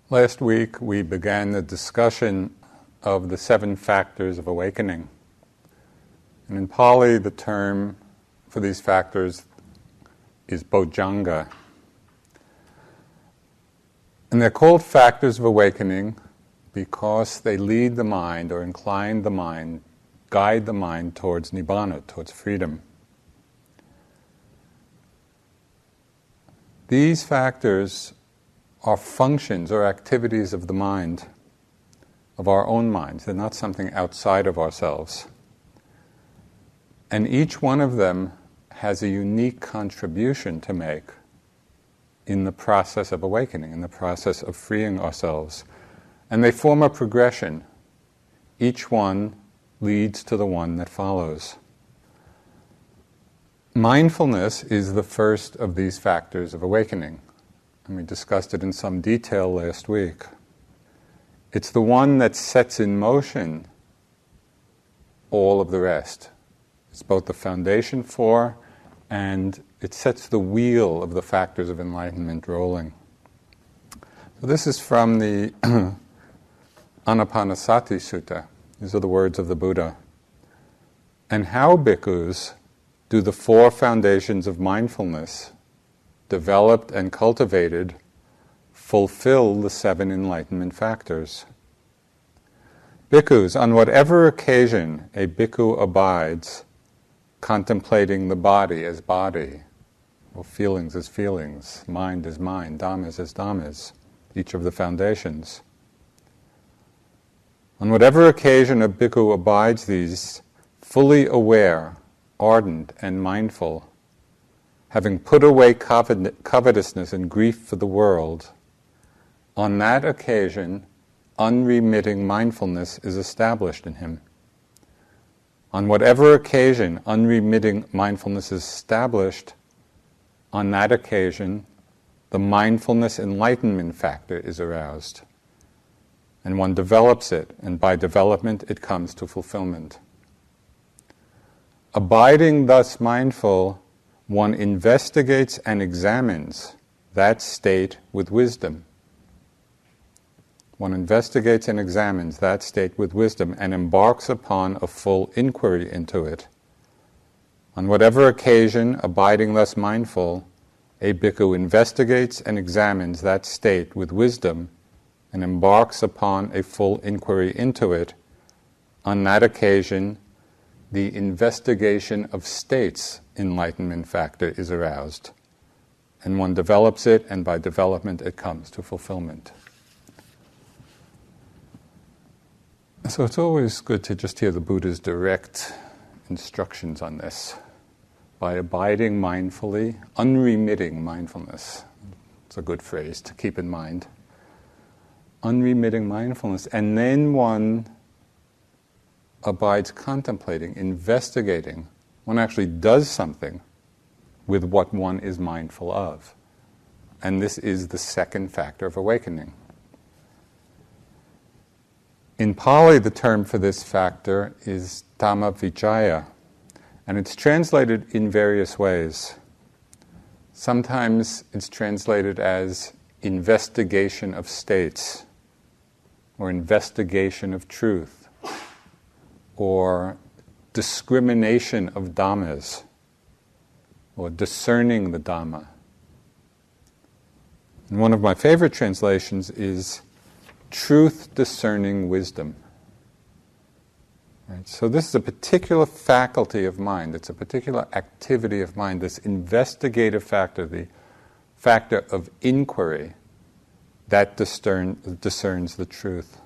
Last week we began the discussion of the 7 factors of awakening. And in Pali the term for these factors is bojjhanga. And they're called factors of awakening because they lead the mind or incline the mind, guide the mind towards nibbana, towards freedom. These factors are functions or activities of the mind, of our own minds. They're not something outside of ourselves. And each one of them has a unique contribution to make in the process of awakening, in the process of freeing ourselves. And they form a progression. Each one leads to the one that follows. Mindfulness is the first of these factors of awakening. And we discussed it in some detail last week. It's the one that sets in motion all of the rest. It's both the foundation for, and it sets the wheel of the factors of enlightenment rolling. So this is from the Anapanasati Sutta. These are the words of the Buddha. And how, bhikkhus, do the 4 foundations of mindfulness, developed and cultivated, fulfill the 7 enlightenment factors? Bhikkhus, on whatever occasion a bhikkhu abides, contemplating the body as body, or feelings as feelings, mind as mind, dhammas as dhammas, each of the foundations. On whatever occasion a bhikkhu abides these, fully aware, ardent, and mindful, having put away covetousness and grief for the world, on that occasion, unremitting mindfulness is established in him. On whatever occasion unremitting mindfulness is established, on that occasion, the mindfulness enlightenment factor is aroused. And one develops it, and by development it comes to fulfillment. Abiding thus mindful, one investigates and examines that state with wisdom. One investigates and examines that state with wisdom and embarks upon a full inquiry into it. On whatever occasion, abiding thus mindful, a bhikkhu investigates and examines that state with wisdom and embarks upon a full inquiry into it. On that occasion, the investigation of states enlightenment factor is aroused, and one develops it, and by development it comes to fulfillment. So it's always good to just hear the Buddha's direct instructions on this. By abiding mindfully, unremitting mindfulness. It's a good phrase to keep in mind. Unremitting mindfulness. And then one abides contemplating, investigating. One actually does something with what one is mindful of. And this is the second factor of awakening. In Pali, the term for this factor is dhamma vicaya, and it's translated in various ways. Sometimes it's translated as investigation of states, or investigation of truth, or discrimination of dhammas, or discerning the dhamma. And one of my favorite translations is truth-discerning wisdom. Right? So this is a particular faculty of mind. It's a particular activity of mind, this investigative factor, the factor of inquiry that discerns the truth.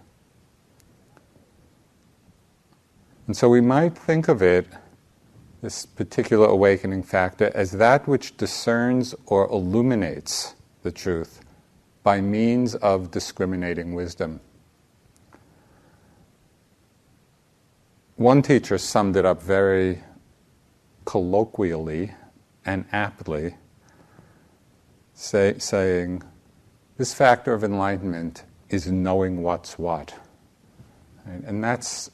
And so we might think of it, this particular awakening factor, as that which discerns or illuminates the truth by means of discriminating wisdom. One teacher summed it up very colloquially and aptly, saying, this factor of enlightenment is knowing what's what. Right? And that's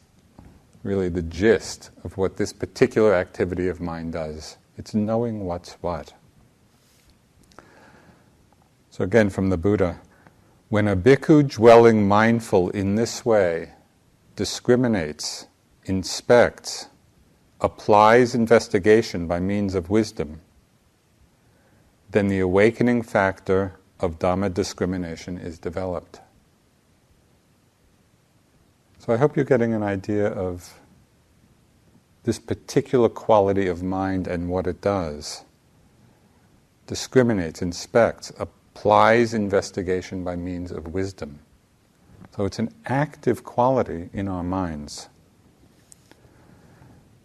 really the gist of what this particular activity of mind does. It's knowing what's what. So again, from the Buddha, When a bhikkhu dwelling mindful in this way discriminates, inspects, applies investigation by means of wisdom, then the awakening factor of Dhamma discrimination is developed. So I hope you're getting an idea of this particular quality of mind and what it does. Discriminates, inspects, applies investigation by means of wisdom. So it's an active quality in our minds.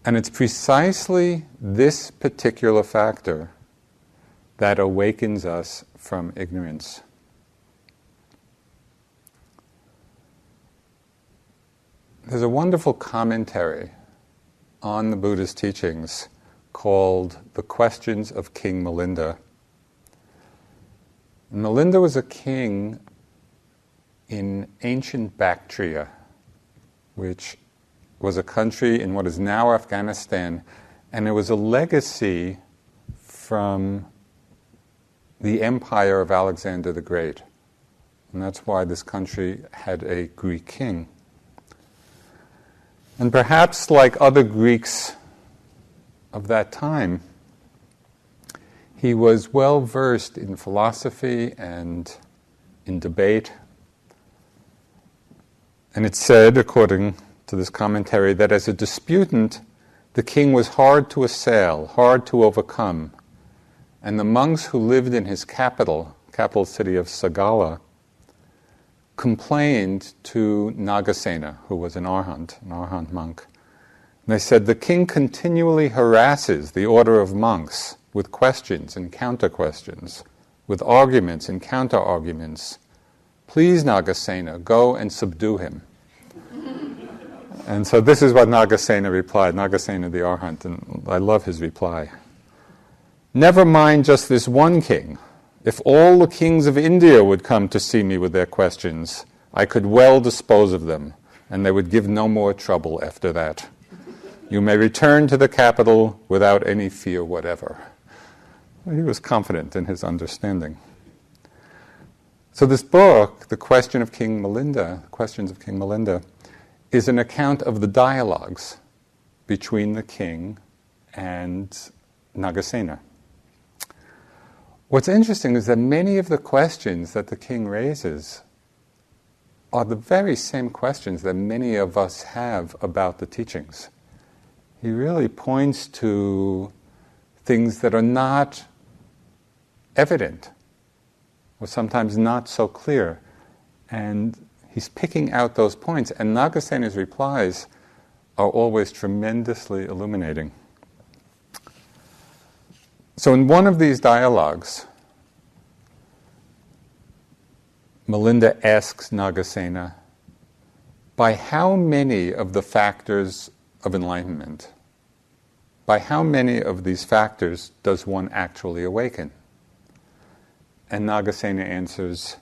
And it's precisely this particular factor that awakens us from ignorance. There's a wonderful commentary on the Buddha's teachings called The Questions of King Milinda. Milinda was a king in ancient Bactria, which was a country in what is now Afghanistan, and it was a legacy from the empire of Alexander the Great. And that's why this country had a Greek king. And perhaps like other Greeks of that time, he was well versed in philosophy and in debate. And it's said, according to this commentary, that as a disputant, the king was hard to assail, hard to overcome. And the monks who lived in his capital city of Sagala, complained to Nagasena, who was an Arhat monk. And they said, the king continually harasses the order of monks with questions and counter-questions, with arguments and counter-arguments. Please, Nagasena, go and subdue him. And so this is what Nagasena replied, Nagasena the Arhat, and I love his reply. Never mind just this one king. If all the kings of India would come to see me with their questions, I could well dispose of them, and they would give no more trouble after that. You may return to the capital without any fear whatever. He was confident in his understanding. So this book, The Questions of King Milinda, is an account of the dialogues between the king and Nagasena. What's interesting is that many of the questions that the king raises are the very same questions that many of us have about the teachings. He really points to things that are not evident, or sometimes not so clear, and he's picking out those points, and Nagasena's replies are always tremendously illuminating. So in one of these dialogues, Milinda asks Nagasena, by how many of the factors of enlightenment, by how many of these factors does one actually awaken? And Nagasena answers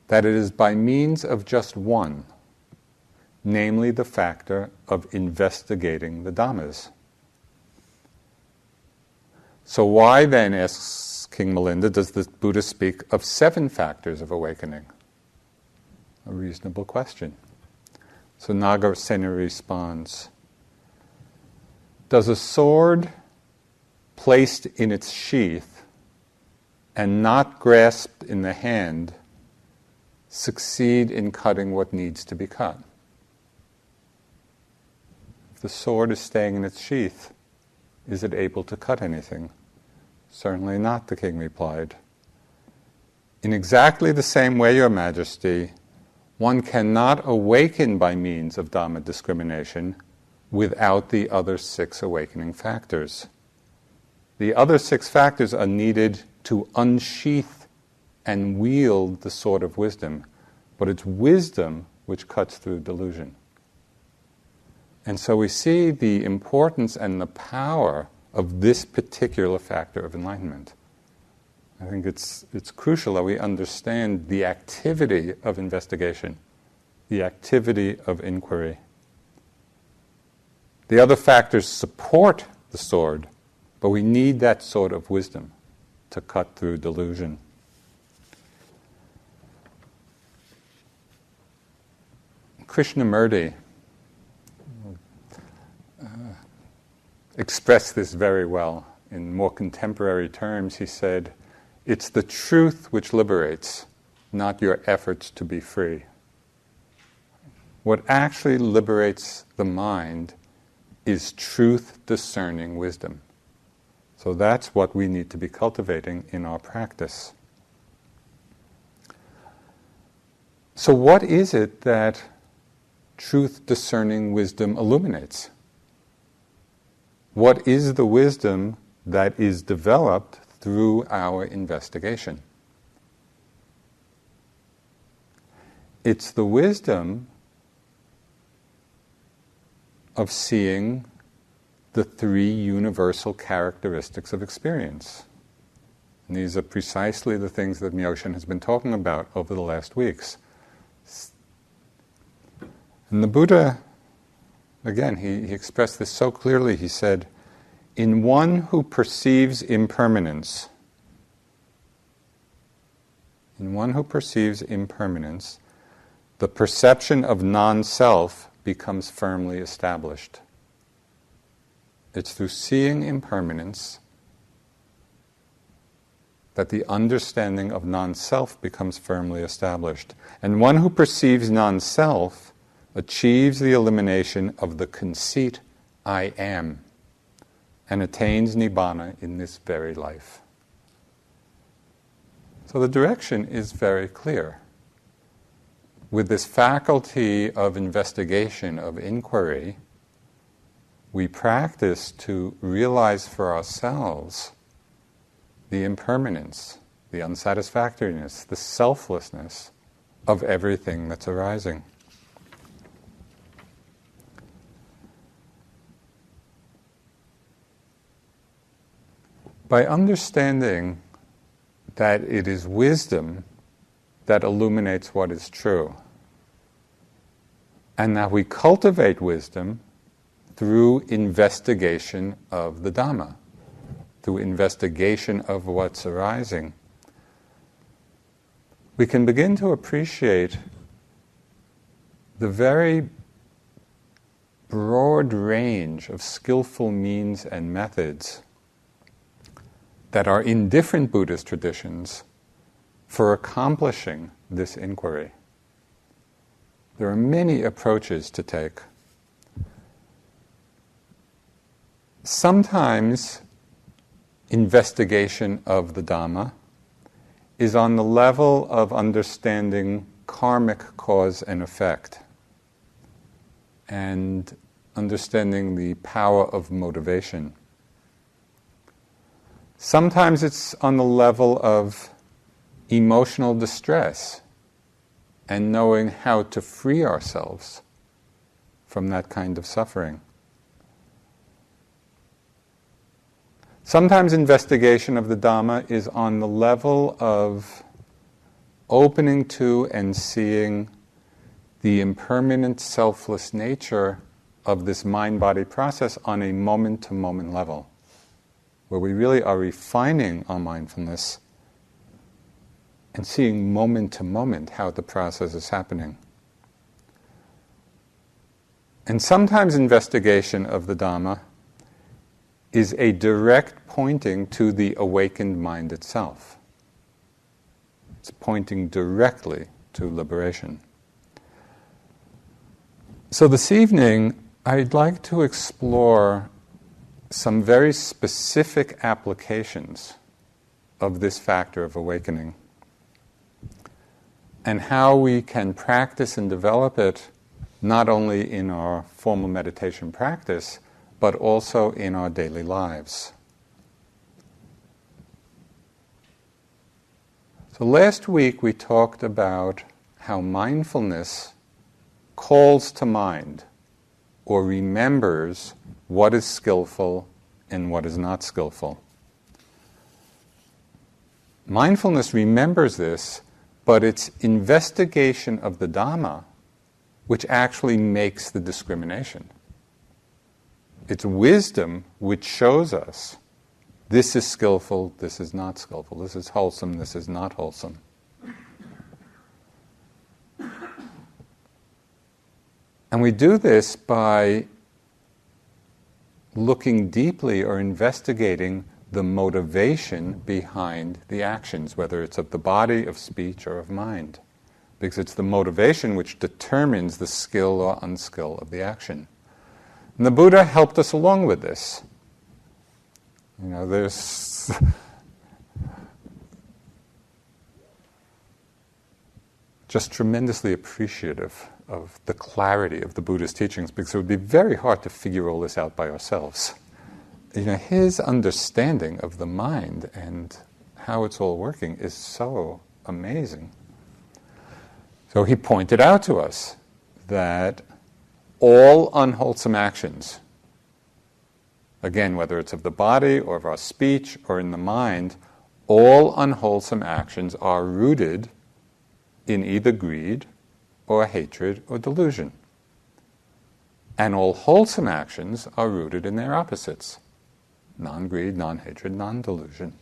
that it is by means of just one, namely the factor of investigating the Dhammas. So why then, asks King Milinda, does the Buddha speak of 7 factors of awakening? A reasonable question. So Nagasena responds, does a sword placed in its sheath and not grasped in the hand succeed in cutting what needs to be cut? If the sword is staying in its sheath, is it able to cut anything? Certainly not, the king replied. In exactly the same way, Your Majesty, one cannot awaken by means of Dhamma discrimination without the other 6 awakening factors. The other 6 factors are needed to unsheath and wield the sword of wisdom, but it's wisdom which cuts through delusion. And so we see the importance and the power of this particular factor of enlightenment. I think it's crucial that we understand the activity of investigation, the activity of inquiry. The other factors support the sword, but we need that sword of wisdom to cut through delusion. Krishnamurti expressed this very well. In more contemporary terms, he said, "It's the truth which liberates, not your efforts to be free." What actually liberates the mind is truth-discerning wisdom. So that's what we need to be cultivating in our practice. So what is it that truth-discerning wisdom illuminates? What is the wisdom that is developed through our investigation? It's the wisdom of seeing the three universal characteristics of experience. And these are precisely the things that Myoshin has been talking about over the last weeks. And the Buddha, again, he expressed this so clearly. He said, "In one who perceives impermanence, the perception of non-self becomes firmly established." It's through seeing impermanence that the understanding of non-self becomes firmly established. And one who perceives non-self achieves the elimination of the conceit, "I am," and attains Nibbana in this very life. So the direction is very clear. With this faculty of investigation, of inquiry, we practice to realize for ourselves the impermanence, the unsatisfactoriness, the selflessness of everything that's arising. By understanding that it is wisdom that illuminates what is true, and that we cultivate wisdom through investigation of the Dhamma, through investigation of what's arising, we can begin to appreciate the very broad range of skillful means and methods that are in different Buddhist traditions for accomplishing this inquiry. There are many approaches to take. Sometimes investigation of the Dhamma is on the level of understanding karmic cause and effect and understanding the power of motivation. Sometimes it's on the level of emotional distress and knowing how to free ourselves from that kind of suffering. Sometimes investigation of the Dhamma is on the level of opening to and seeing the impermanent, selfless nature of this mind-body process on a moment-to-moment level, where we really are refining our mindfulness and seeing moment-to-moment how the process is happening. And sometimes investigation of the Dhamma is a direct pointing to the awakened mind itself. It's pointing directly to liberation. So this evening, I'd like to explore some very specific applications of this factor of awakening and how we can practice and develop it not only in our formal meditation practice, but also in our daily lives. So last week we talked about how mindfulness calls to mind or remembers what is skillful and what is not skillful. Mindfulness remembers this, but it's investigation of the Dhamma which actually makes the discrimination. It's wisdom which shows us this is skillful, this is not skillful, this is wholesome, this is not wholesome. And we do this by looking deeply or investigating the motivation behind the actions, whether it's of the body, of speech, or of mind. Because it's the motivation which determines the skill or unskill of the action. And the Buddha helped us along with this. There's just tremendously appreciative of the clarity of the Buddha's teachings, because it would be very hard to figure all this out by ourselves. His understanding of the mind and how it's all working is so amazing. So he pointed out to us that all unwholesome actions, again, whether it's of the body or of our speech or in the mind, all unwholesome actions are rooted in either greed or hatred or delusion. And all wholesome actions are rooted in their opposites: non-greed, non-hatred, non-delusion.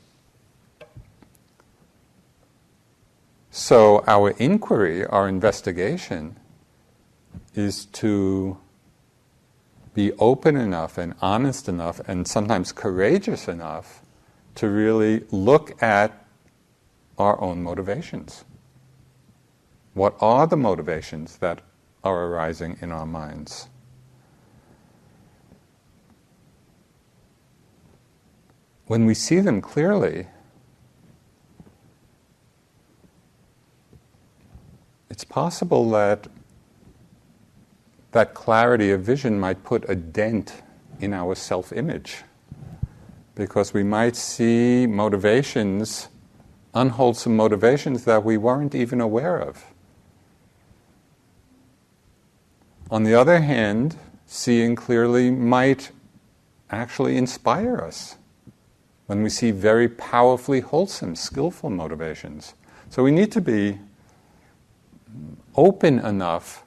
So our inquiry, our investigation, is to be open enough and honest enough and sometimes courageous enough to really look at our own motivations. What are the motivations that are arising in our minds? When we see them clearly, it's possible that that clarity of vision might put a dent in our self-image, because we might see motivations, unwholesome motivations, that we weren't even aware of. On the other hand, seeing clearly might actually inspire us when we see very powerfully wholesome, skillful motivations. So we need to be open enough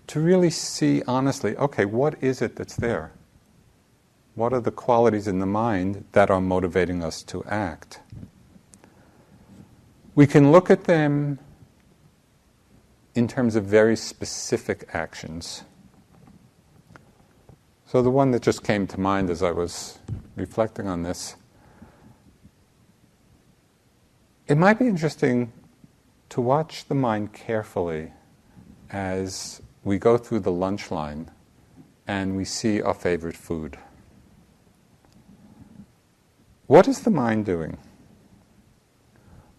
to really see honestly, okay, what is it that's there? What are the qualities in the mind that are motivating us to act? We can look at them in terms of very specific actions. So the one that just came to mind as I was reflecting on this, it might be interesting to watch the mind carefully as we go through the lunch line and we see our favorite food. What is the mind doing?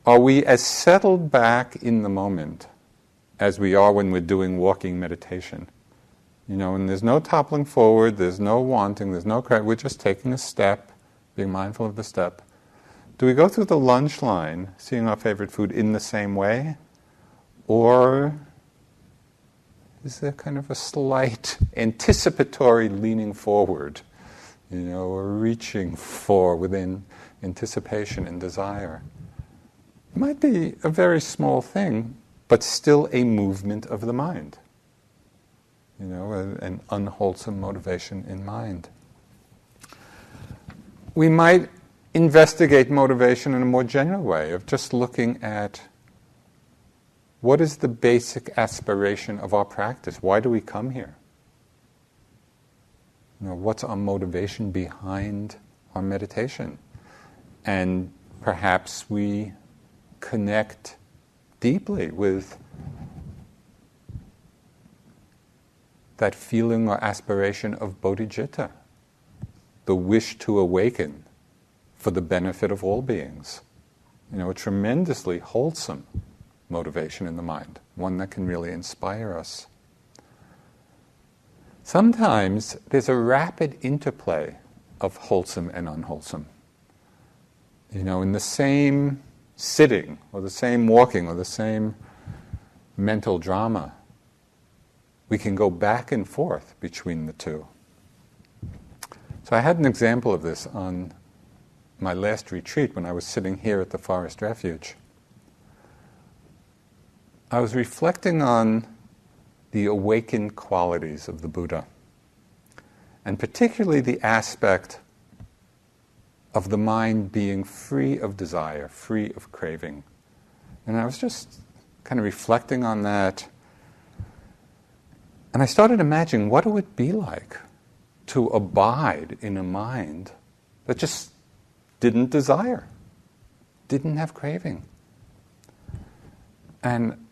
Are we as settled back in the moment as we are when we're doing walking meditation? And there's no toppling forward, there's no wanting, there's no we're just taking a step, being mindful of the step. Do we go through the lunch line, seeing our favorite food in the same way? Or is there kind of a slight anticipatory leaning forward, or reaching for within anticipation and desire? It might be a very small thing, but still a movement of the mind. An unwholesome motivation in mind. We might investigate motivation in a more general way of just looking at what is the basic aspiration of our practice? Why do we come here? What's our motivation behind our meditation? And perhaps we connect deeply with that feeling or aspiration of bodhicitta, the wish to awaken for the benefit of all beings. A tremendously wholesome motivation in the mind, one that can really inspire us. Sometimes there's a rapid interplay of wholesome and unwholesome. In the same sitting, or the same walking, or the same mental drama, we can go back and forth between the two. So I had an example of this on my last retreat when I was sitting here at the Forest Refuge. I was reflecting on the awakened qualities of the Buddha, and particularly the aspect of the mind being free of desire, free of craving. And I was just kind of reflecting on that. And I started imagining what it would be like to abide in a mind that just didn't desire, didn't have craving. And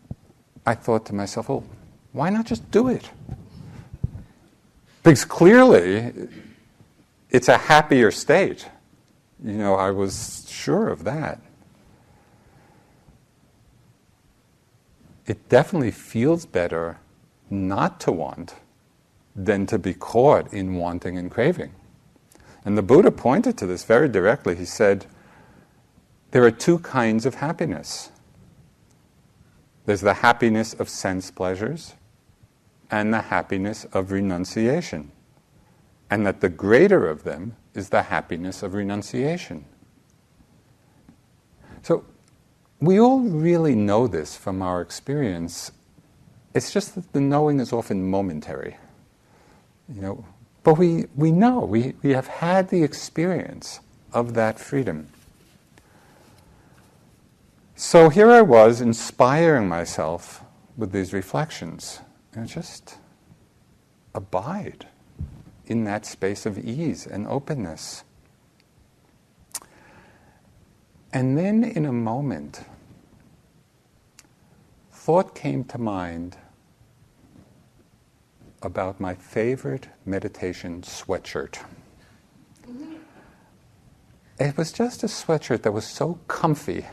I thought to myself, well, why not just do it? Because clearly, it's a happier state. I was sure of that. It definitely feels better not to want than to be caught in wanting and craving. And the Buddha pointed to this very directly. He said, there are two kinds of happiness. There's the happiness of sense pleasures and the happiness of renunciation. And that the greater of them is the happiness of renunciation. So we all really know this from our experience. It's just that the knowing is often momentary. But we know, we have had the experience of that freedom. So here I was inspiring myself with these reflections. Just abide in that space of ease and openness. And then in a moment, thought came to mind about my favorite meditation sweatshirt. It was just a sweatshirt that was so comfy,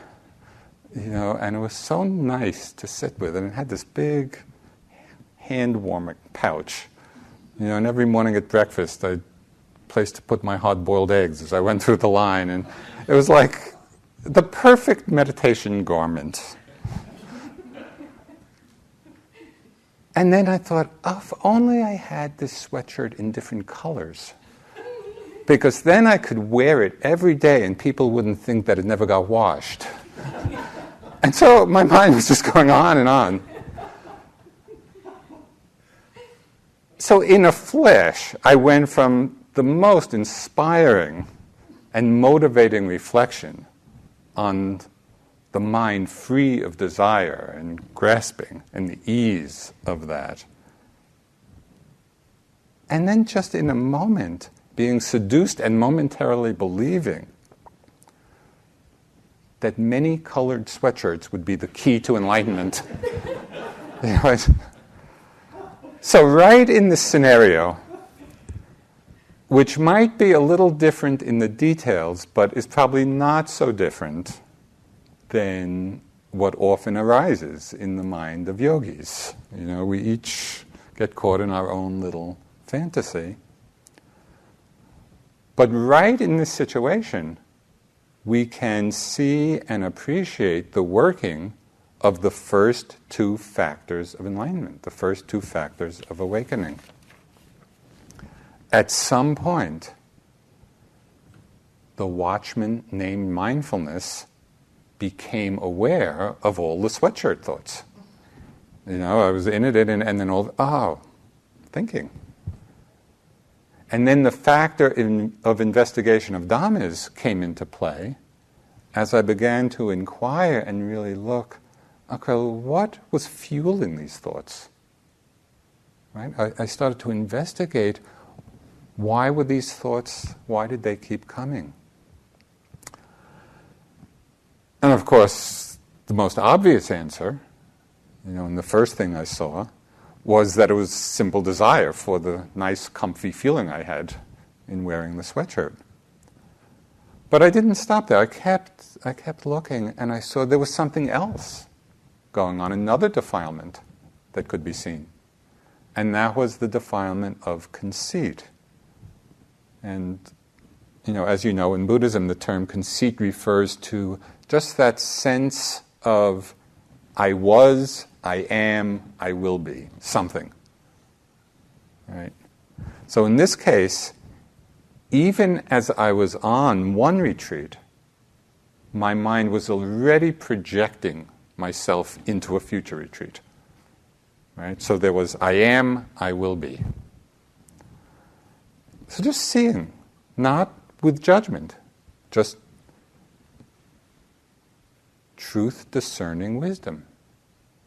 and it was so nice to sit with. And it had this big hand warming pouch. And every morning at breakfast, I had a place to put my hard-boiled eggs as I went through the line. And it was like the perfect meditation garment. And then I thought, if only I had this sweatshirt in different colors. Because then I could wear it every day and people wouldn't think that it never got washed. And so my mind was just going on and on. So in a flash, I went from the most inspiring and motivating reflection on the mind free of desire and grasping and the ease of that. And then just in a moment, being seduced and momentarily believing that many colored sweatshirts would be the key to enlightenment. So right in this scenario, which might be a little different in the details, but is probably not so different than what often arises in the mind of yogis. We each get caught in our own little fantasy. But right in this situation, we can see and appreciate the working of the first two factors of enlightenment, the first two factors of awakening. At some point, the watchman named mindfulness became aware of all the sweatshirt thoughts. I was in it, and then thinking. And then the factor of investigation of dhammas came into play as I began to inquire and really look, okay, what was fueling these thoughts? Right? I started to investigate, why were these thoughts, why did they keep coming? And of course, the most obvious answer, and the first thing I saw, was that it was simple desire for the nice, comfy feeling I had in wearing the sweatshirt. But I didn't stop there. I kept looking, and I saw there was something else going on, another defilement that could be seen. And that was the defilement of conceit. And, as you know, in Buddhism, the term conceit refers to just that sense of I was, I am, I will be, something. Right? So in this case, even as I was on one retreat, my mind was already projecting myself into a future retreat. Right? So there was I am, I will be. So just seeing, not with judgment, just truth discerning wisdom.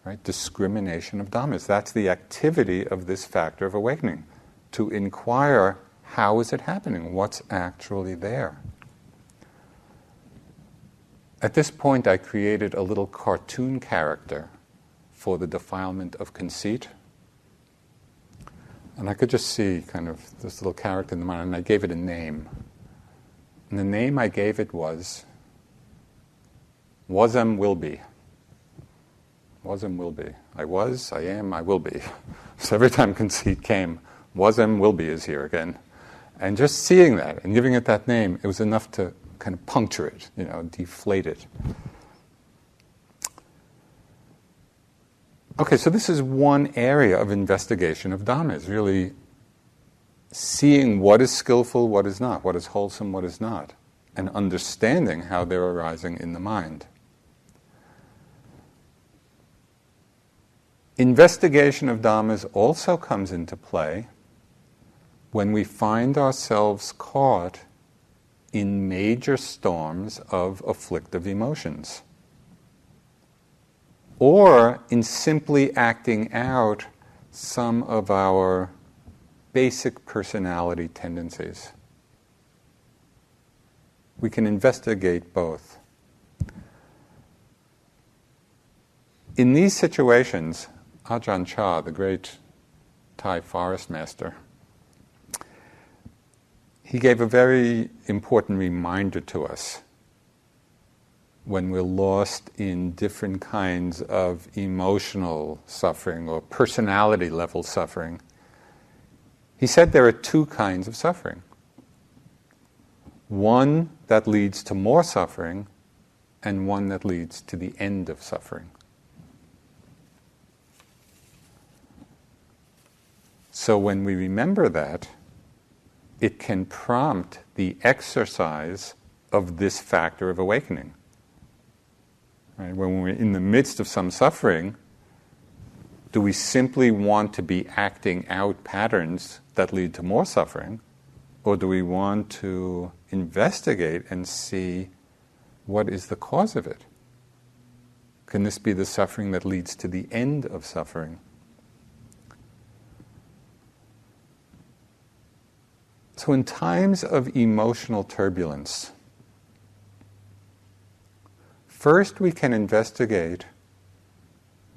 right? Discrimination of dhammas. That's the activity of this factor of awakening, to inquire, how is it happening? What's actually there? At this point, I created a little cartoon character for the defilement of conceit. And I could just see kind of this little character in the mind, and I gave it a name. And the name I gave it was Will Be. Will Be. I was, I am, I will be. So every time conceit came, Will Be is here again. And just seeing that and giving it that name, it was enough to kind of puncture it, deflate it. Okay, so this is one area of investigation of Dhamma, is really seeing what is skillful, what is not, what is wholesome, what is not, and understanding how they're arising in the mind. Investigation of Dhammas also comes into play when we find ourselves caught in major storms of afflictive emotions, or in simply acting out some of our basic personality tendencies. We can investigate both. In these situations, Ajahn Chah, the great Thai forest master, he gave a very important reminder to us when we're lost in different kinds of emotional suffering or personality level suffering. He said there are two kinds of suffering. One that leads to more suffering, and one that leads to the end of suffering. So when we remember that, it can prompt the exercise of this factor of awakening. Right? When we're in the midst of some suffering, do we simply want to be acting out patterns that lead to more suffering, or do we want to investigate and see what is the cause of it? Can this be the suffering that leads to the end of suffering? So in times of emotional turbulence, first we can investigate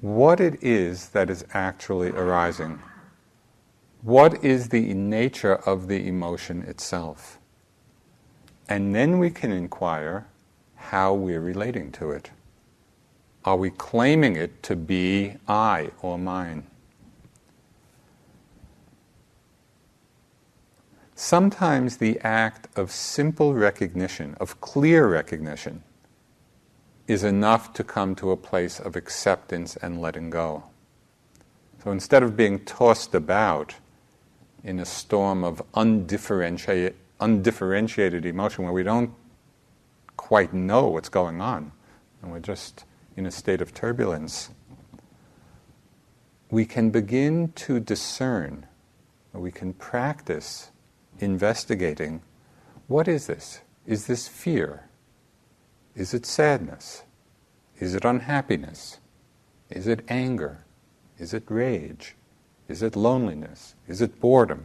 what it is that is actually arising. What is the nature of the emotion itself? And then we can inquire how we're relating to it. Are we claiming it to be I or mine? Sometimes the act of simple recognition, of clear recognition, is enough to come to a place of acceptance and letting go. So instead of being tossed about in a storm of undifferentiated emotion where we don't quite know what's going on, and we're just in a state of turbulence, we can begin to discern, or we can practice investigating, what is this? Is this fear? Is it sadness? Is it unhappiness? Is it anger? Is it rage? Is it loneliness? Is it boredom?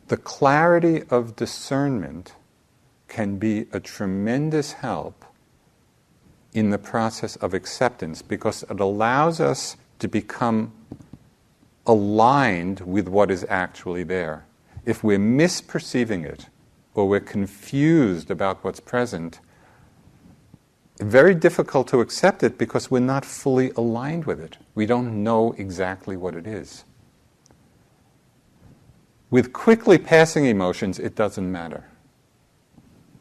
The clarity of discernment can be a tremendous help in the process of acceptance, because it allows us to become aligned with what is actually there. If we're misperceiving it, or we're confused about what's present, very difficult to accept it because we're not fully aligned with it. We don't know exactly what it is. With quickly passing emotions, it doesn't matter.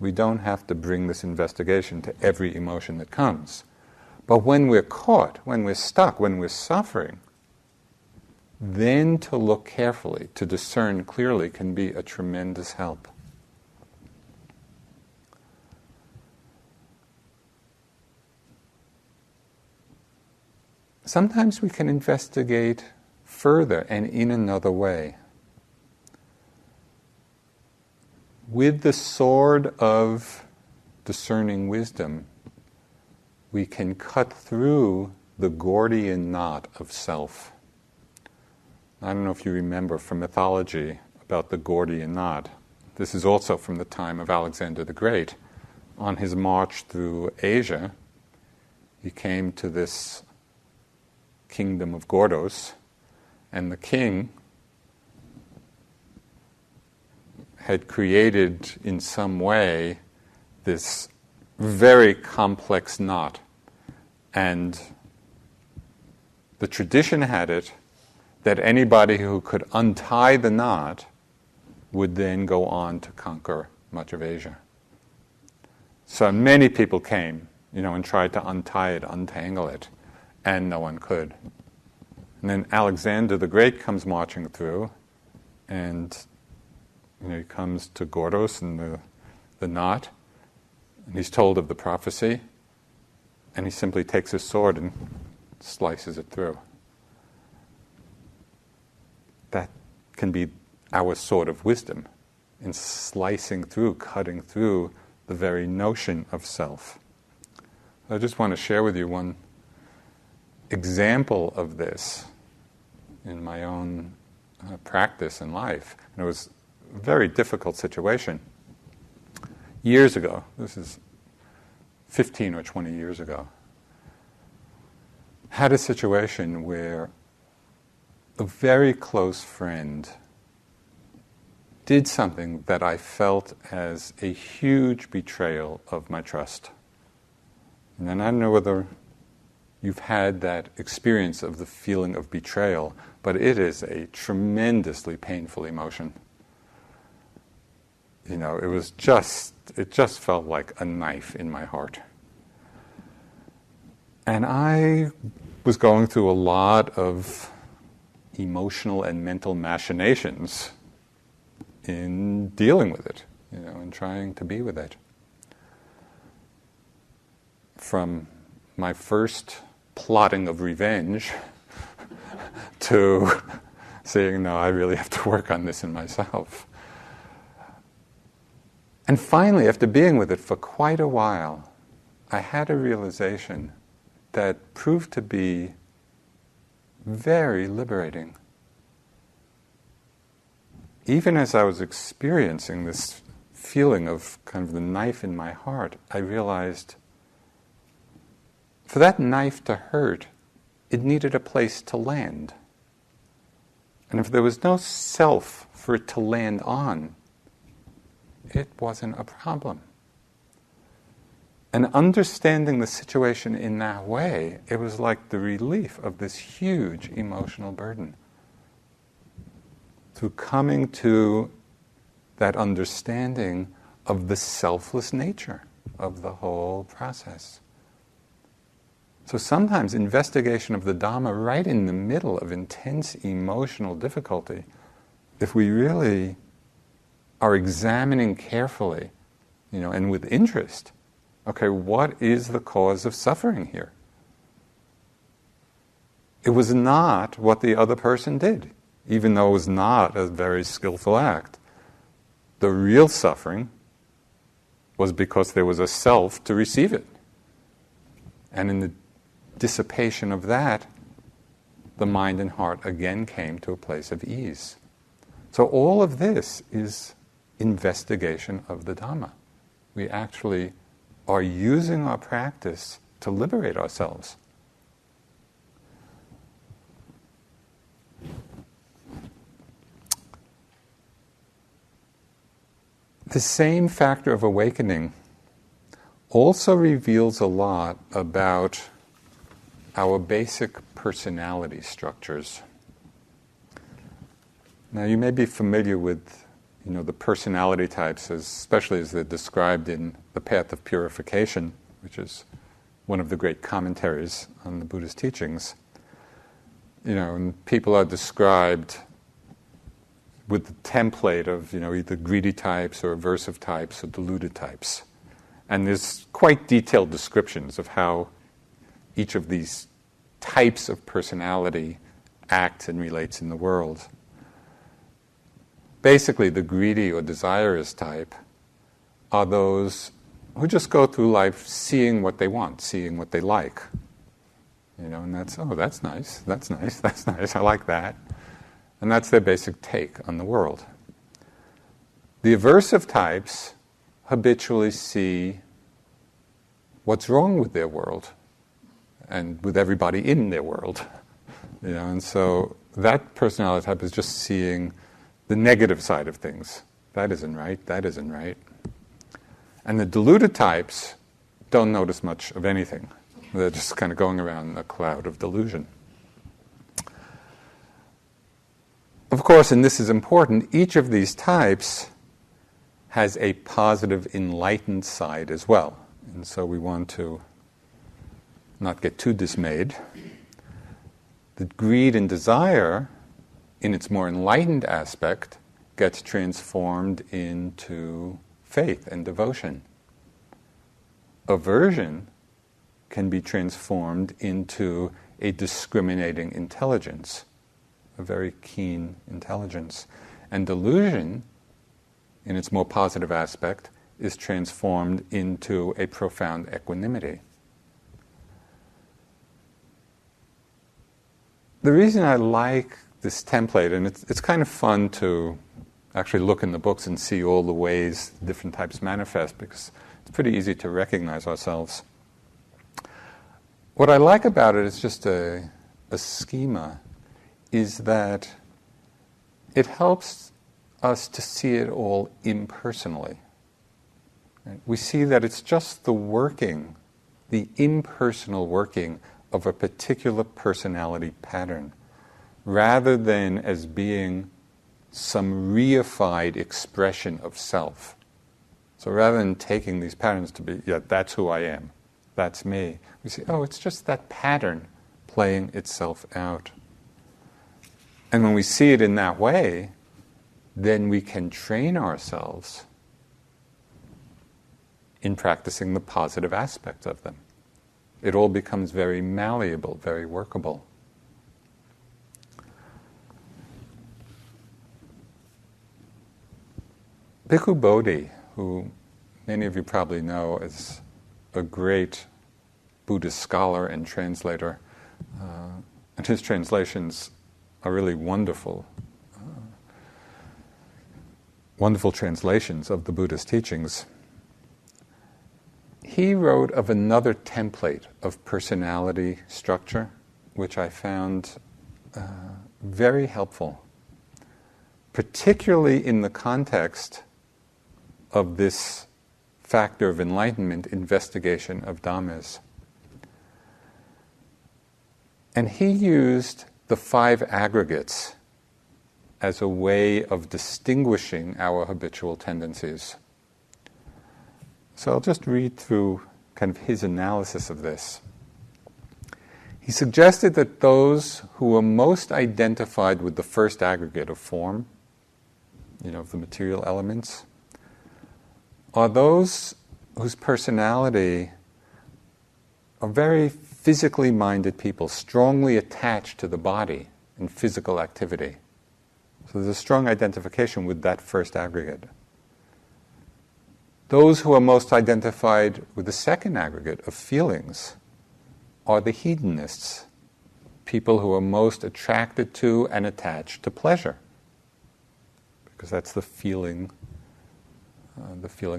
We don't have to bring this investigation to every emotion that comes. But when we're caught, when we're stuck, when we're suffering, then to look carefully, to discern clearly, can be a tremendous help. Sometimes we can investigate further and in another way. With the sword of discerning wisdom, we can cut through the Gordian knot of self. I don't know if you remember from mythology about the Gordian knot. This is also from the time of Alexander the Great. On his march through Asia, he came to this kingdom of Gordos, and the king had created in some way this very complex knot. And the tradition had it that anybody who could untie the knot would then go on to conquer much of Asia. So many people came, and tried to untie it, untangle it, and no one could. And then Alexander the Great comes marching through, and he comes to Gordos and the knot, and he's told of the prophecy, and he simply takes his sword and slices it through. That can be our sword of wisdom in slicing through, cutting through the very notion of self. I just want to share with you one example of this in my own practice in life. And it was a very difficult situation. Years ago, this is 15 or 20 years ago, had a situation where a very close friend did something that I felt as a huge betrayal of my trust. And I don't know whether you've had that experience of the feeling of betrayal, but it is a tremendously painful emotion. It just felt like a knife in my heart. And I was going through a lot of emotional and mental machinations in dealing with it, and trying to be with it. From my first plotting of revenge to saying, no, I really have to work on this in myself. And finally, after being with it for quite a while, I had a realization that proved to be very liberating. Even as I was experiencing this feeling of kind of the knife in my heart, I realized for that knife to hurt, it needed a place to land. And if there was no self for it to land on, it wasn't a problem. And understanding the situation in that way, it was like the relief of this huge emotional burden. Through coming to that understanding of the selfless nature of the whole process. So sometimes investigation of the Dhamma right in the middle of intense emotional difficulty, if we really are examining carefully, and with interest, okay, what is the cause of suffering here? It was not what the other person did, even though it was not a very skillful act. The real suffering was because there was a self to receive it. And in the dissipation of that, the mind and heart again came to a place of ease. So all of this is investigation of the Dhamma. We actually are using our practice to liberate ourselves. The same factor of awakening also reveals a lot about our basic personality structures. Now, you may be familiar with the personality types, especially as they're described in The Path of Purification, which is one of the great commentaries on the Buddha's teachings. And people are described with the template of either greedy types or aversive types or deluded types. And there's quite detailed descriptions of how each of these types of personality acts and relates in the world. Basically, the greedy or desirous type are those who just go through life seeing what they want, seeing what they like. And that's nice, that's nice, that's nice, I like that. And that's their basic take on the world. The aversive types habitually see what's wrong with their world and with everybody in their world. And so that personality type is just seeing the negative side of things. That isn't right, that isn't right. And the deluded types don't notice much of anything. They're just kind of going around a cloud of delusion. Of course, and this is important, each of these types has a positive enlightened side as well. And so we want to not get too dismayed. The greed and desire, in its more enlightened aspect, gets transformed into faith and devotion. Aversion can be transformed into a discriminating intelligence, a very keen intelligence. And delusion, in its more positive aspect, is transformed into a profound equanimity. The reason I like this template, and it's kind of fun to actually look in the books and see all the ways different types manifest, because it's pretty easy to recognize ourselves. What I like about it is just a schema, is that it helps us to see it all impersonally. Right? We see that it's just the working, the impersonal working of a particular personality pattern, rather than as being some reified expression of self. So rather than taking these patterns to be, that's who I am, that's me, we see, it's just that pattern playing itself out. And when we see it in that way, then we can train ourselves in practicing the positive aspects of them. It all becomes very malleable, very workable. Bhikkhu Bodhi, who many of you probably know as a great Buddhist scholar and translator, and his translations are really wonderful translations of the Buddhist teachings. He wrote of another template of personality structure, which I found very helpful, particularly in the context of this factor of enlightenment, investigation of dhammas. And he used the 5 aggregates as a way of distinguishing our habitual tendencies. So I'll just read through kind of his analysis of this. He suggested that those who are most identified with the first aggregate of form, of the material elements, are those whose personality are very physically minded people, strongly attached to the body and physical activity. So there's a strong identification with that first aggregate. Those who are most identified with the second aggregate of feelings are the hedonists, people who are most attracted to and attached to pleasure, because that's the feeling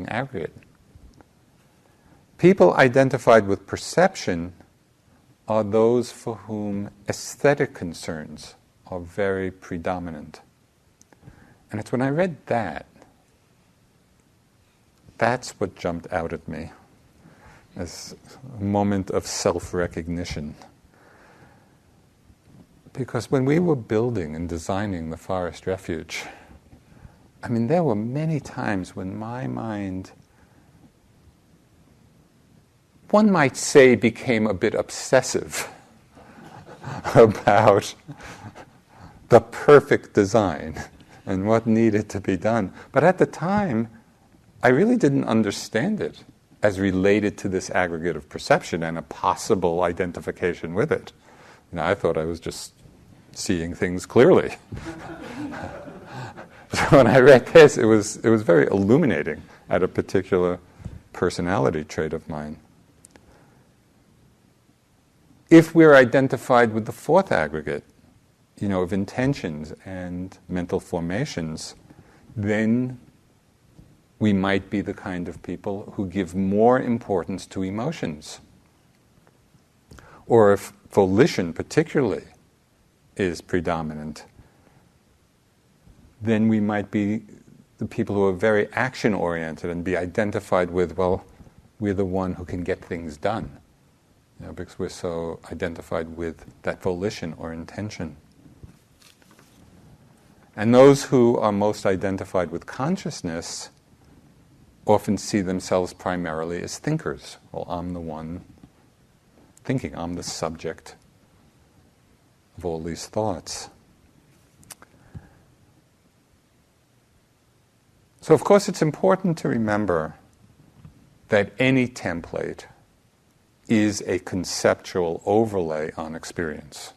aggregate. People identified with perception are those for whom aesthetic concerns are very predominant. And it's when I read that's what jumped out at me as a moment of self-recognition. Because when we were building and designing the forest refuge, there were many times when my mind, one might say, became a bit obsessive about the perfect design and what needed to be done. But at the time, I really didn't understand it as related to this aggregate of perception and a possible identification with it. I thought I was just seeing things clearly. So when I read this, it was very illuminating at a particular personality trait of mine. If we're identified with the fourth aggregate, of intentions and mental formations, then we might be the kind of people who give more importance to emotions. Or if volition particularly is predominant, then we might be the people who are very action-oriented and be identified with, well, we're the one who can get things done, because we're so identified with that volition or intention. And those who are most identified with consciousness often see themselves primarily as thinkers. Well, I'm the one thinking, I'm the subject of all these thoughts. So, of course, it's important to remember that any template is a conceptual overlay on experience.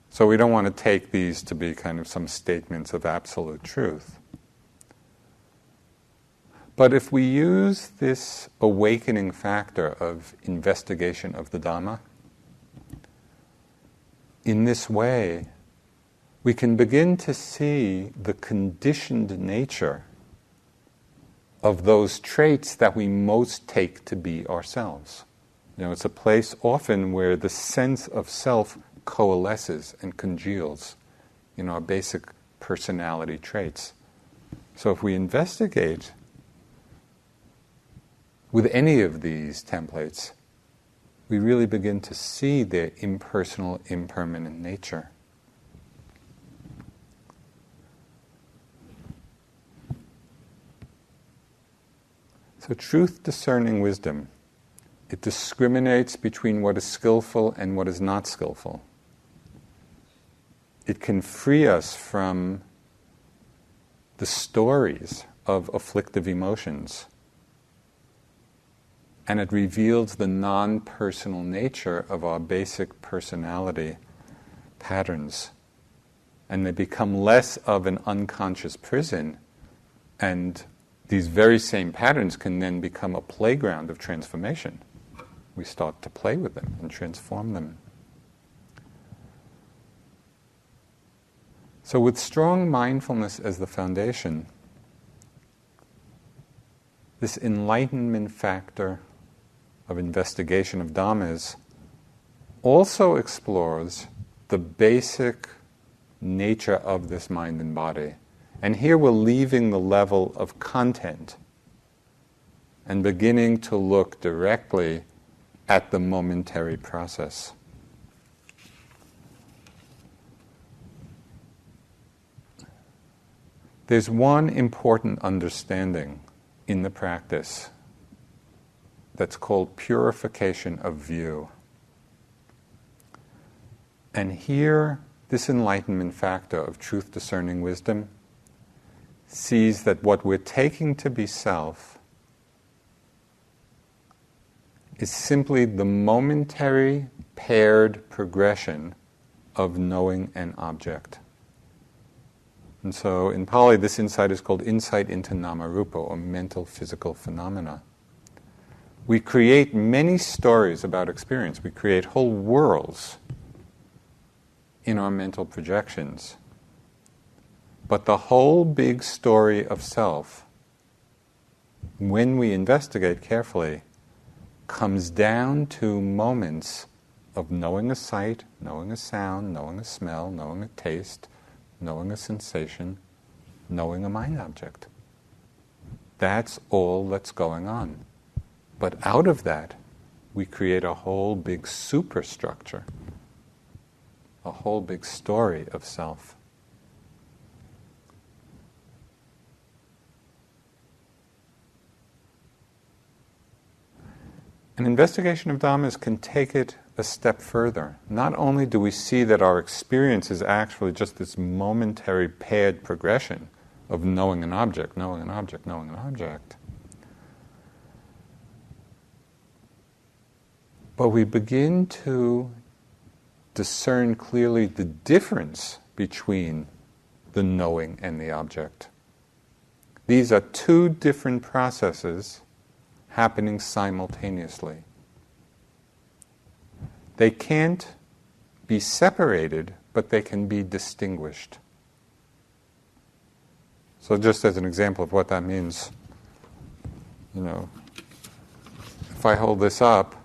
So we don't want to take these to be kind of some statements of absolute truth. But if we use this awakening factor of investigation of the Dhamma, in this way, we can begin to see the conditioned nature of those traits that we most take to be ourselves. It's a place often where the sense of self coalesces and congeals in our basic personality traits. So if we investigate with any of these templates, we really begin to see their impersonal, impermanent nature. So truth-discerning wisdom, it discriminates between what is skillful and what is not skillful. It can free us from the stories of afflictive emotions, and it reveals the non-personal nature of our basic personality patterns, and they become less of an unconscious prison, and these very same patterns can then become a playground of transformation. We start to play with them and transform them. So with strong mindfulness as the foundation, this enlightenment factor of investigation of dhammas also explores the basic nature of this mind and body. And here we're leaving the level of content and beginning to look directly at the momentary process. There's one important understanding in the practice that's called purification of view. And here, this enlightenment factor of truth-discerning wisdom sees that what we're taking to be self is simply the momentary paired progression of knowing an object. And so in Pali, this insight is called insight into namarupa, or mental physical phenomena. We create many stories about experience. We create whole worlds in our mental projections. But the whole big story of self, when we investigate carefully, comes down to moments of knowing a sight, knowing a sound, knowing a smell, knowing a taste, knowing a sensation, knowing a mind object. That's all that's going on. But out of that, we create a whole big superstructure, a whole big story of self. An investigation of dhammas can take it a step further. Not only do we see that our experience is actually just this momentary paired progression of knowing an object, knowing an object, knowing an object, but we begin to discern clearly the difference between the knowing and the object. These are two different processes happening simultaneously. They can't be separated, but they can be distinguished. So just as an example of what that means, if I hold this up,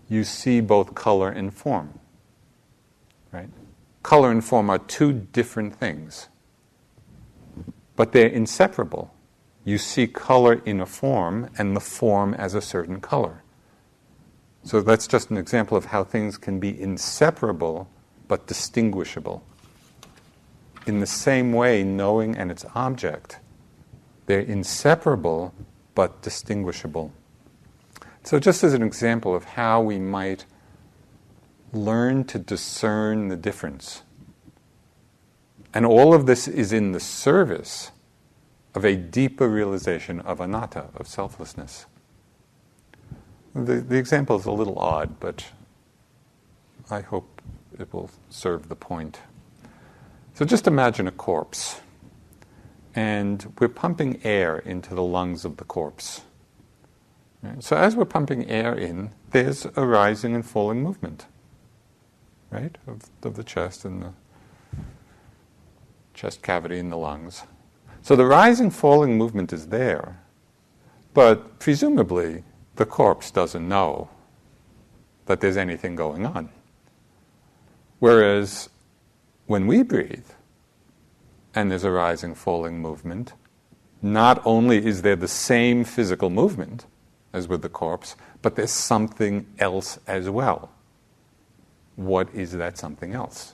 you see both color and form, right? Color and form are two different things, but they're inseparable. You see color in a form and the form as a certain color. So that's just an example of how things can be inseparable but distinguishable. In the same way, knowing and its object, they're inseparable but distinguishable. So just as an example of how we might learn to discern the difference. And all of this is in the service of a deeper realization of anatta, of selflessness. The example is a little odd, but I hope it will serve the point. So just imagine a corpse, and we're pumping air into the lungs of the corpse. Right? So as we're pumping air in, there's a rising and falling movement, right, of the chest and the chest cavity and the lungs. So the rising, falling movement is there, but presumably the corpse doesn't know that there's anything going on. Whereas when we breathe and there's a rising, falling movement, not only is there the same physical movement as with the corpse, but there's something else as well. What is that something else?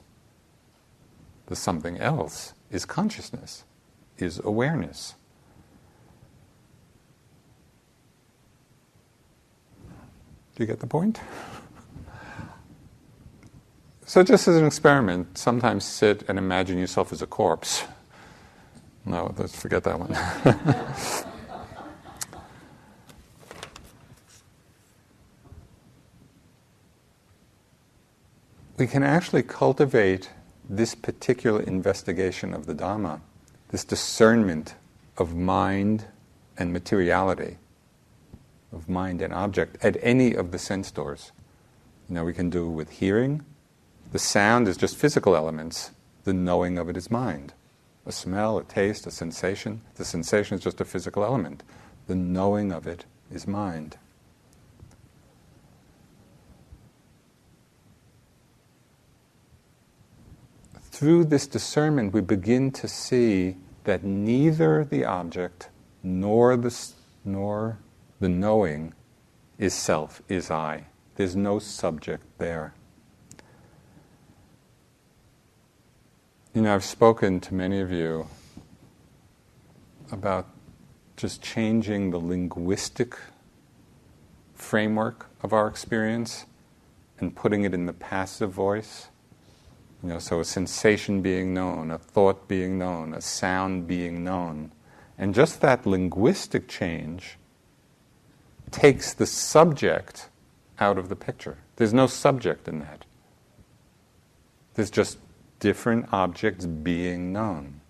The something else is consciousness, is awareness. Do you get the point? So just as an experiment, sometimes sit and imagine yourself as a corpse. No, let's forget that one. We can actually cultivate this particular investigation of the Dhamma, this discernment of mind and materiality, of mind and object, at any of the sense doors. We can do it with hearing. The sound is just physical elements. The knowing of it is mind. A smell, a taste, a sensation. The sensation is just a physical element. The knowing of it is mind. Through this discernment, we begin to see that neither the object nor the knowing is self, is I. There's no subject there. I've spoken to many of you about just changing the linguistic framework of our experience and putting it in the passive voice. So a sensation being known, a thought being known, a sound being known. And just that linguistic change takes the subject out of the picture. There's no subject in that. There's just different objects being known.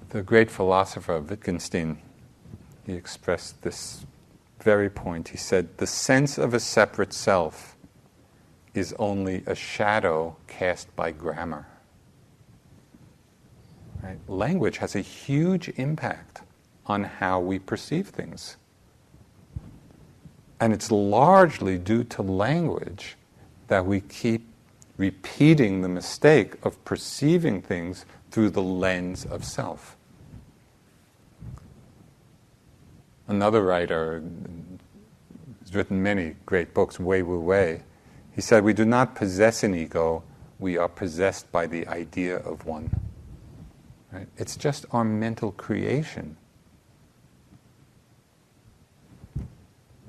The great philosopher Wittgenstein, he expressed this very point. He said, the sense of a separate self is only a shadow cast by grammar. Right? Language has a huge impact on how we perceive things. And it's largely due to language that we keep repeating the mistake of perceiving things through the lens of self. Another writer has written many great books, Wei Wu Wei. He said, we do not possess an ego, we are possessed by the idea of one. Right? It's just our mental creation.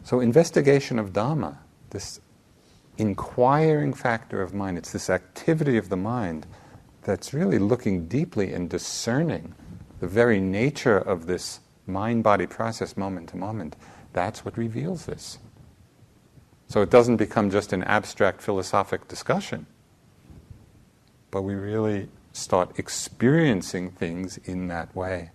So investigation of Dhamma, this inquiring factor of mind, it's this activity of the mind that's really looking deeply and discerning the very nature of this mind-body process moment to moment. That's what reveals this. So it doesn't become just an abstract philosophic discussion, but we really start experiencing things in that way.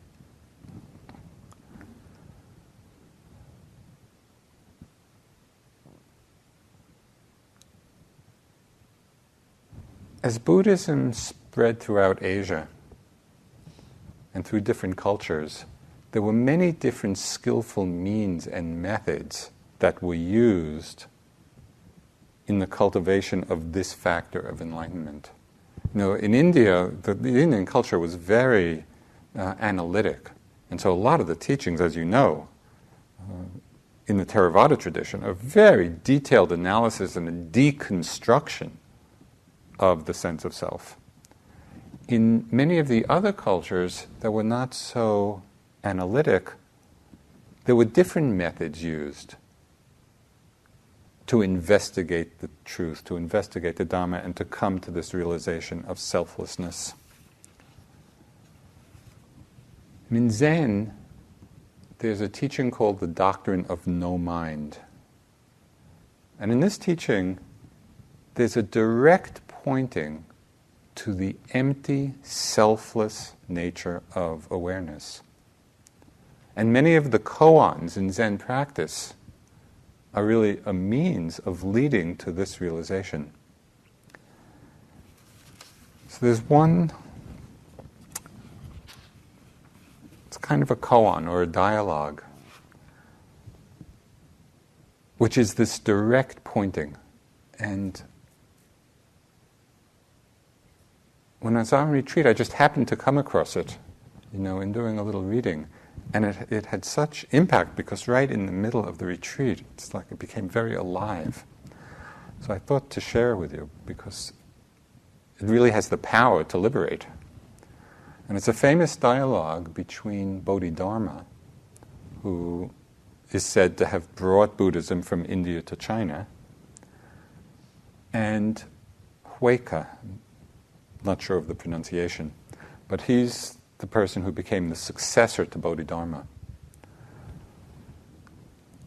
As Buddhism spread throughout Asia and through different cultures, there were many different skillful means and methods that were used in the cultivation of this factor of enlightenment. In India, the Indian culture was very analytic. And so a lot of the teachings, as you know, in the Theravada tradition, are very detailed analysis and a deconstruction of the sense of self. In many of the other cultures that were not so analytic, there were different methods used to investigate the truth, to investigate the Dhamma, and to come to this realization of selflessness. In Zen, there's a teaching called the doctrine of no mind. And in this teaching, there's a direct pointing to the empty, selfless nature of awareness. And many of the koans in Zen practice are really a means of leading to this realization. So there's one, it's kind of a koan or a dialogue, which is this direct pointing. And when I was on retreat, I just happened to come across it, in doing a little reading. And it had such impact because right in the middle of the retreat, it's like it became very alive. So I thought to share with you because it really has the power to liberate. And it's a famous dialogue between Bodhidharma, who is said to have brought Buddhism from India to China, and Huike, not sure of the pronunciation, but he's the person who became the successor to Bodhidharma.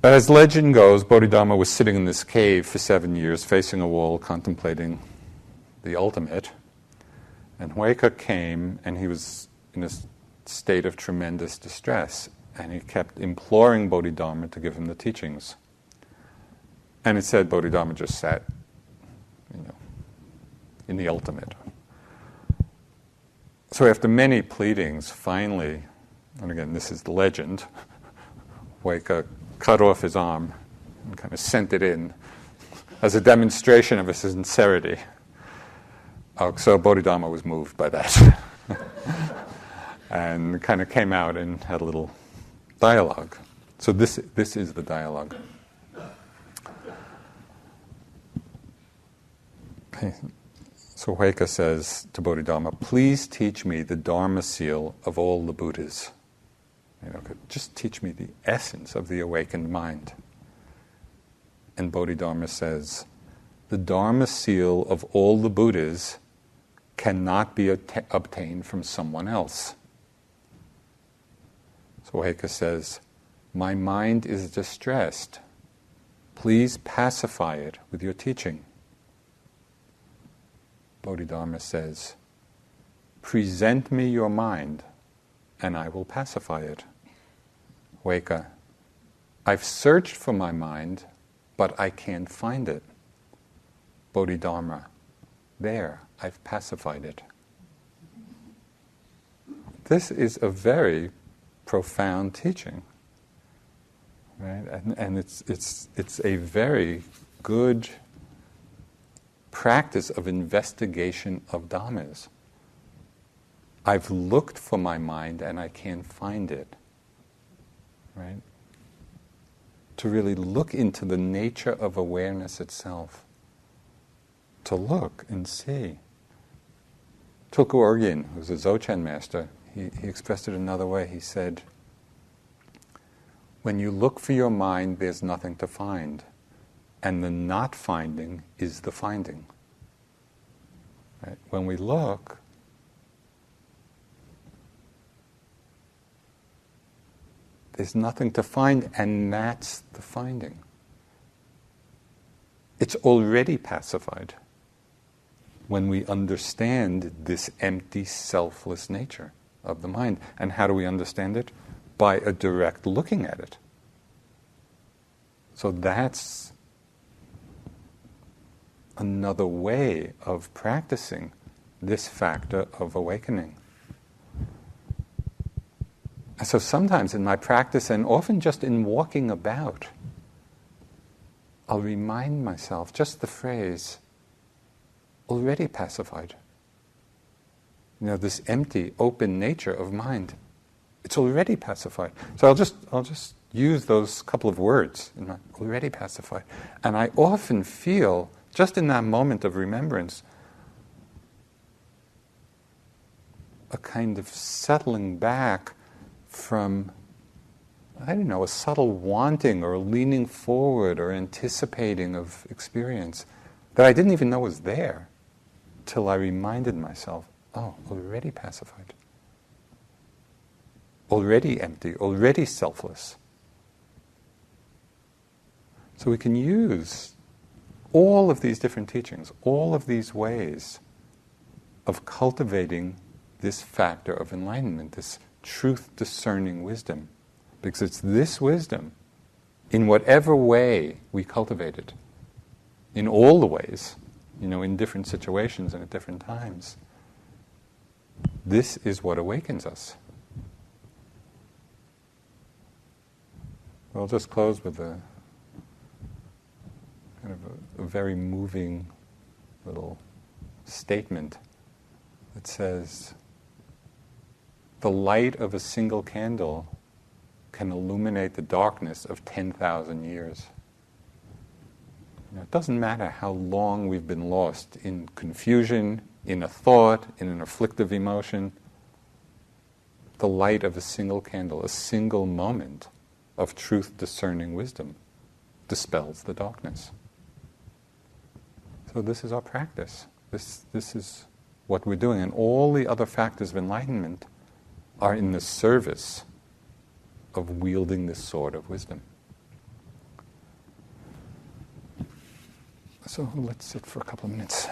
But as legend goes, Bodhidharma was sitting in this cave for 7 years, facing a wall, contemplating the ultimate. And Huike came, and he was in a state of tremendous distress. And he kept imploring Bodhidharma to give him the teachings. And it said Bodhidharma just sat, in the ultimate. So after many pleadings, finally, and again, this is the legend, Huike cut off his arm and kind of sent it in as a demonstration of his sincerity. So Bodhidharma was moved by that and kind of came out and had a little dialogue. So this is the dialogue. Okay. So Huike says to Bodhidharma, please teach me the Dharma seal of all the Buddhas. Just teach me the essence of the awakened mind. And Bodhidharma says, the Dharma seal of all the Buddhas cannot be obtained from someone else. So Huike says, my mind is distressed. Please pacify it with your teaching. Bodhidharma says, present me your mind and I will pacify it. Huike, I've searched for my mind, but I can't find it. Bodhidharma, there, I've pacified it. This is a very profound teaching, right? And it's a very good practice of investigation of dhammas. I've looked for my mind and I can't find it. Right? To really look into the nature of awareness itself. To look and see. Tulku Urgyen, who's a Dzogchen master, he expressed it another way. He said, when you look for your mind, there's nothing to find. And the not finding is the finding. Right? When we look, there's nothing to find, and that's the finding. It's already pacified when we understand this empty, selfless nature of the mind. And how do we understand it? By a direct looking at it. So that's another way of practicing this factor of awakening. So sometimes in my practice, and often just in walking about, I'll remind myself just the phrase, already pacified. This empty, open nature of mind, it's already pacified. So I'll just use those couple of words, already pacified. And I often feel, just in that moment of remembrance, a kind of settling back from, a subtle wanting or leaning forward or anticipating of experience that I didn't even know was there till I reminded myself, already pacified, already empty, already selfless. So we can use all of these different teachings, all of these ways of cultivating this factor of enlightenment, this truth-discerning wisdom. Because it's this wisdom, in whatever way we cultivate it, in all the ways, in different situations and at different times, this is what awakens us. I'll just close with a kind of a very moving little statement that says, the light of a single candle can illuminate the darkness of 10,000 years. It doesn't matter how long we've been lost in confusion, in a thought, in an afflictive emotion. The light of a single candle, a single moment of truth-discerning wisdom dispels the darkness. So this is our practice. This is what we're doing. And all the other factors of enlightenment are in the service of wielding this sword of wisdom. So let's sit for a couple of minutes.